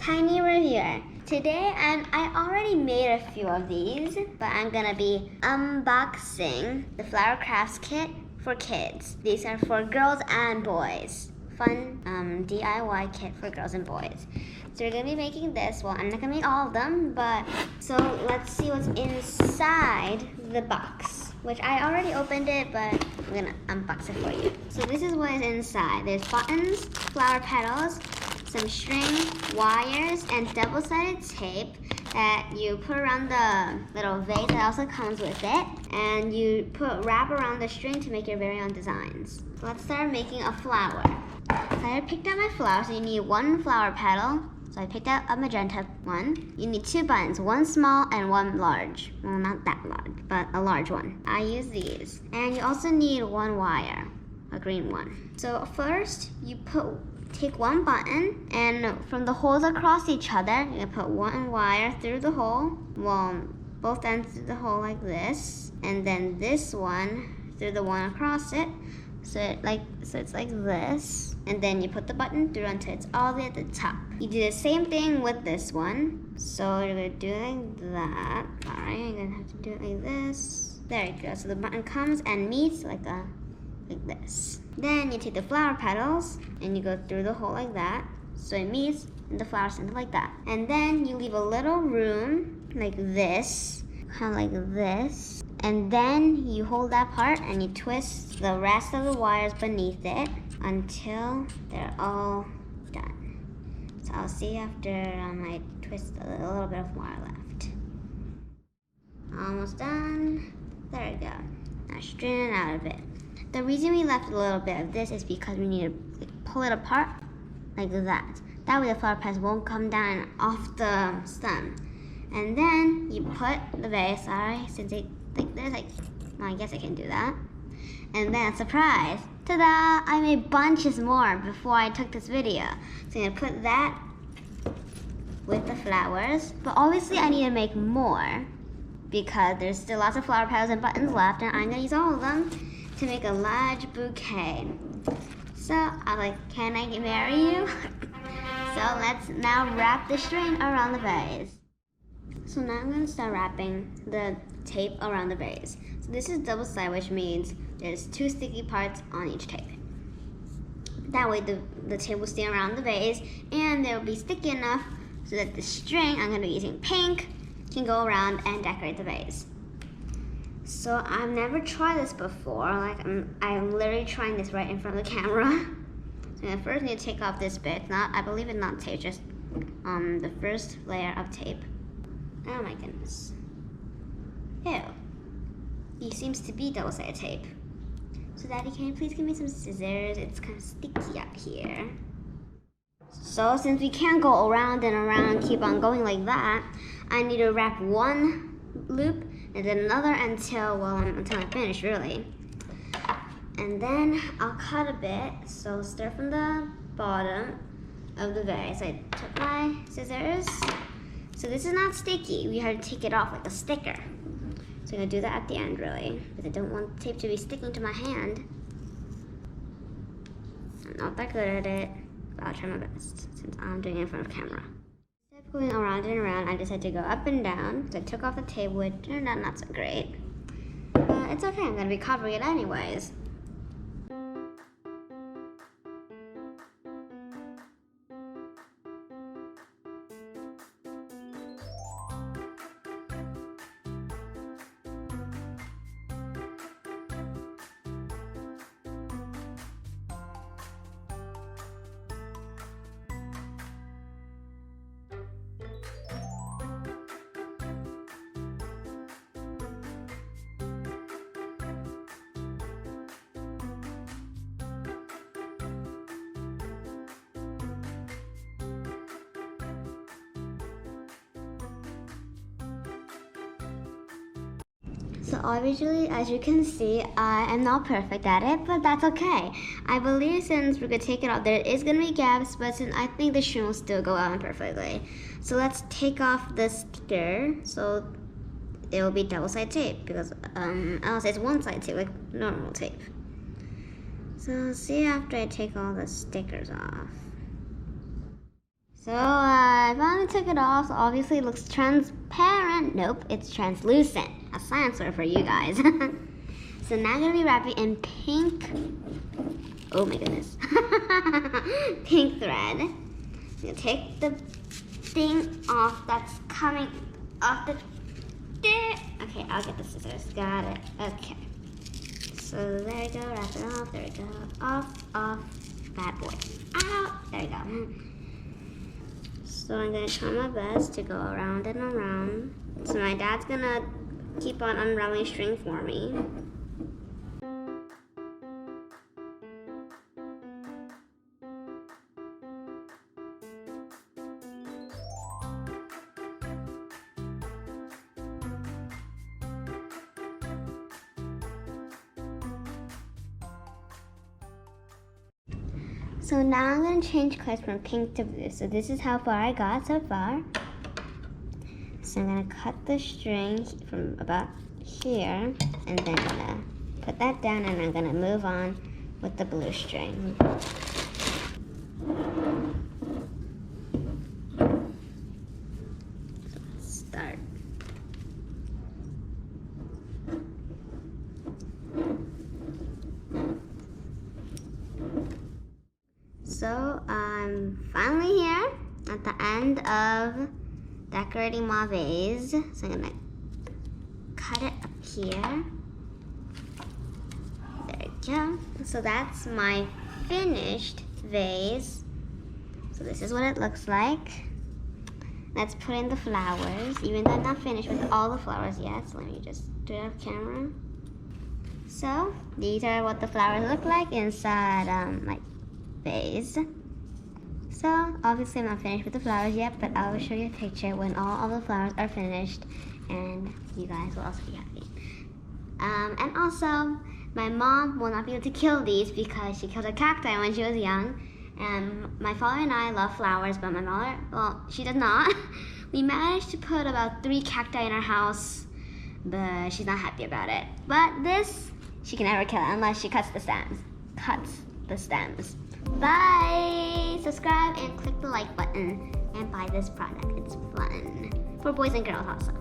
tiny reviewer. Today I already made a few of these, but I'm gonna be unboxing the flower crafts kit for kids. These are for girls and boys. Fun DIY kit for girls and boys. So we're gonna be making this. Well, I'm not gonna make all of them, but so let's see what's inside the box, which I already opened it, but I'm gonna unbox it for you. So this is what is inside. There's buttons, flower petals, some string, wires, and double-sided tape that you put around the little vase that also comes with it, and you wrap around the string to make your very own designs. So let's start making a flower. So I picked out my flower, so you need one flower petal. So I picked out a magenta one. You need two buttons, one small and one large. Well, not that large, but a large one. I use these. And you also need one wire, a green one. So first, you take one button, and from the holes across each other, you put one wire through the hole. Well, both ends through the hole like this, and then this one through the one across it. So it's like this, and then you put the button through until it's all the way at the top. You do the same thing with this one. So you're gonna do it like that. Alright, you're gonna have to do it like this. There you go. So the button comes and meets like this. Then you take the flower petals and you go through the hole like that, so it meets in the flower center like that. And then you leave a little room like this, kind of like this. And then you hold that part and you twist the rest of the wires beneath it until they're all done. So I'll see after I twist a little bit of wire left. Almost done. There we go. Now straighten it out a bit. The reason we left a little bit of this is because we need to pull it apart like that. That way the flower petals won't come down off the stem. And then you put the vase, since it like this, well, I guess I can do that. And then surprise, ta-da! I made bunches more before I took this video. So I'm gonna put that with the flowers, but obviously I need to make more because there's still lots of flower petals and buttons left, and I'm gonna use all of them to make a large bouquet. So I was like, can I marry you? So let's now wrap the string around the vase. So now I'm gonna start wrapping the tape around the vase. So this is double-sided, which means there's two sticky parts on each tape. That way the tape will stay around the vase, and they'll be sticky enough so that the string, I'm gonna be using pink, can go around and decorate the vase. So I've never tried this before. I'm literally trying this right in front of the camera. So I first need to take off this bit. I believe it's not tape, just the first layer of tape. Oh my goodness. Ew. It seems to be double-sided tape. So Daddy, can you please give me some scissors? It's kind of sticky up here. So since we can't go around and around, keep on going like that, I need to wrap one loop and then another until I finish, really. And then I'll cut a bit. So start from the bottom of the vase. I took my scissors. So this is not sticky. We have to take it off like a sticker. So I'm gonna do that at the end, really, because I don't want the tape to be sticking to my hand. I'm not that good at it, but I'll try my best since I'm doing it in front of camera. Instead of going around and around, I decided to go up and down. So I took off the tape, which turned out not so great. But it's okay, I'm gonna be covering it anyways. So obviously, as you can see, I am not perfect at it, but that's okay. I believe since we're gonna take it out, there is gonna be gaps, but since I think the string will still go on perfectly. So let's take off the sticker, so it will be double-sided tape, because else it's one-sided tape, like normal tape. So see after I take all the stickers off. So I took it off, so obviously it looks transparent. Nope, it's translucent. A science word for you guys. So now I'm gonna be wrapping in pink. Oh my goodness. Pink thread. I'm gonna take the thing off that's coming off the there. Okay, I'll get the scissors. Got it. Okay. So there we go. Wrap it off. There we go. Off. Bad boy. Out. There we go. So I'm gonna try my best to go around and around. So my dad's gonna keep on unraveling string for me. So now I'm going to change colors from pink to blue. So this is how far I got so far. So I'm going to cut the string from about here, and then I'm going to put that down, and I'm going to move on with the blue string. So let's start. So I'm finally here at the end of decorating my vase. So I'm gonna cut it up here. There we go. So that's my finished vase. So this is what it looks like. Let's put in the flowers, even though I'm not finished with all the flowers yet. So let me just do it off camera. So these are what the flowers look like inside like vase. So obviously I'm not finished with the flowers yet, but I will show you a picture when all the flowers are finished, and you guys will also be happy. And also, my mom will not be able to kill these because she killed a cacti when she was young. And my father and I love flowers, but my mother, well, she does not. We managed to put about 3 cacti in our house, but she's not happy about it. But this, she can never kill it unless she cuts the stems. Bye! Subscribe and click the like button and buy this product. It's fun. For boys and girls also.